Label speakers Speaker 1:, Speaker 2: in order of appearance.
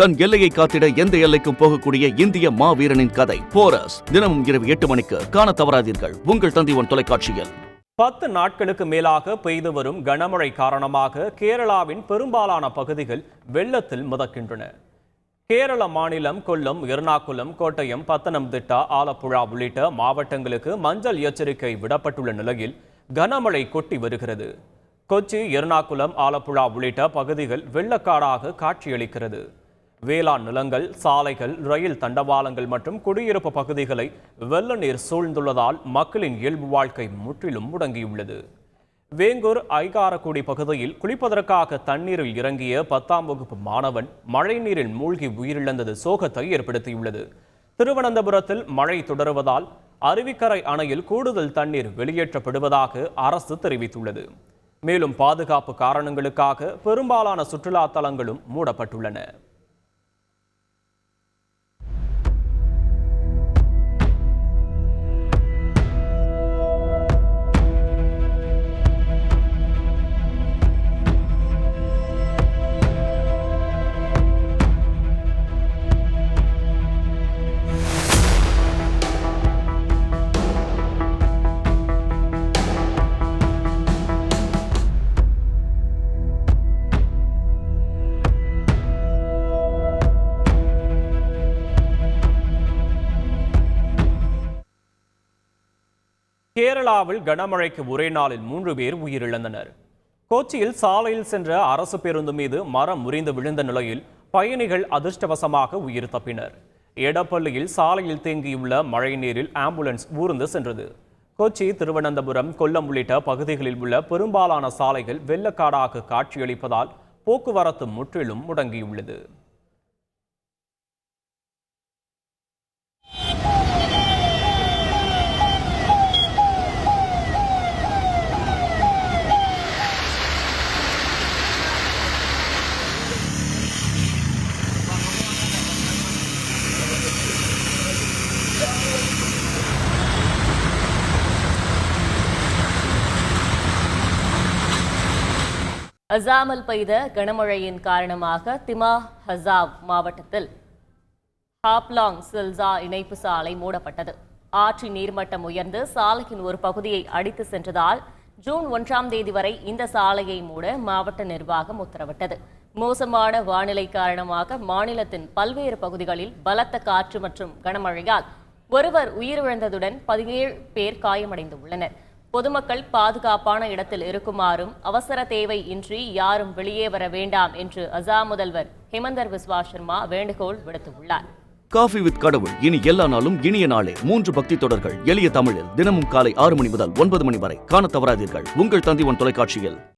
Speaker 1: தன் எல்லையை காத்திட எந்த எல்லைக்கும் போகக்கூடிய இந்திய மாவீரனின் கதை போரஸ் தினமும் இரவு 8 மணிக்கு காண தவறாதீர்கள் உங்கள் தந்தி1 தொலைக்காட்சியில்.
Speaker 2: 10 நாட்களுக்கு மேலாக பெய்து வரும் கனமழை காரணமாக கேரளாவின் பெரும்பாலான பகுதிகள் வெள்ளத்தில் மிதக்கின்றன. கேரள மாநிலம் கொல்லம், எர்ணாகுளம், கோட்டயம், பத்தனம்திட்டா, ஆலப்புழா உள்ளிட்ட மாவட்டங்களுக்கு மஞ்சள் எச்சரிக்கை விடப்பட்டுள்ள நிலையில் கனமழை கொட்டி வருகிறது. கொச்சி, எர்ணாகுளம், ஆலப்புழா உள்ளிட்ட பகுதிகள் வெள்ளக்காடாக காட்சியளிக்கிறது. வேளாண் நிலங்கள், சாலைகள், ரயில் தண்டவாளங்கள் மற்றும் குடியிருப்பு பகுதிகளை வெள்ள நீர் சூழ்ந்துள்ளதால் மக்களின் இயல்பு வாழ்க்கை முற்றிலும் முடங்கியுள்ளது. வேங்கூர், ஐகாரக்குடி பகுதியில் குளிப்பதற்காக தண்ணீரில் இறங்கிய 10ஆம் வகுப்பு மாணவன் மழை நீரில் மூழ்கி உயிரிழந்தது சோகத்தை ஏற்படுத்தியுள்ளது. திருவனந்தபுரத்தில் மழை தொடருவதால் அருவிக்கரை அணையில் கூடுதல் தண்ணீர் வெளியேற்றப்படுவதாக அரசு தெரிவித்துள்ளது. மேலும் பாதுகாப்பு காரணங்களுக்காக பெரும்பாலான சுற்றுலா தலங்களும் மூடப்பட்டுள்ளன. கேரளாவில் கனமழைக்கு ஒரே நாளில் 3 பேர் உயிரிழந்தனர். கொச்சியில் சாலையில் சென்ற அரசு பேருந்து மீது மரம் முறிந்து விழுந்த நிலையில் பயணிகள் அதிர்ஷ்டவசமாக உயிர் தப்பினர். எடப்பள்ளியில் சாலையில் தேங்கியுள்ள மழை நீரில் ஆம்புலன்ஸ் ஊர்ந்து சென்றது. கொச்சி, திருவனந்தபுரம், கொல்லம் உள்ளிட்ட பகுதிகளில் உள்ள பெரும்பாலான சாலைகள் வெள்ளக்காடாக காட்சியளிப்பதால் போக்குவரத்து முற்றிலும் முடங்கியுள்ளது.
Speaker 3: அசாமில் பெய்த கனமழையின் காரணமாக திமா ஹசாவ் மாவட்டத்தில் ஹாப்லாங் சில்சா இணைப்பு சாலை மூடப்பட்டது. ஆற்றின் நீர்மட்டம் உயர்ந்து சாலையின் ஒரு பகுதியை அடித்து சென்றதால் ஜூன் 1ஆம் தேதி வரை இந்த சாலையை மூட மாவட்ட நிர்வாகம் உத்தரவிட்டது. மோசமான வானிலை காரணமாக மாநிலத்தின் பல்வேறு பகுதிகளில் பலத்த காற்று மற்றும் கனமழையால் ஒருவர் உயிரிழந்ததுடன் 17 பேர் காயமடைந்துள்ளனர். பொதுமக்கள் பாதுகாப்பான இடத்தில் இருக்குமாறும் அவசர தேவை இன்றி யாரும் வெளியே வர வேண்டாம் என்று அசாம் முதல்வர் ஹிமந்தர் பிஸ்வா சர்மா வேண்டுகோள் விடுத்துள்ளார்.
Speaker 1: காஃபி வித் கடவுள் இனி எல்லா நாளும் இனிய நாளே. 3 பக்தி தொடர்கள் எளிய தமிழில் தினமும் காலை 6 மணி முதல் 9 மணி வரை காண தவறாதீர்கள் உங்கள் தந்தி1 தொலைக்காட்சியில்.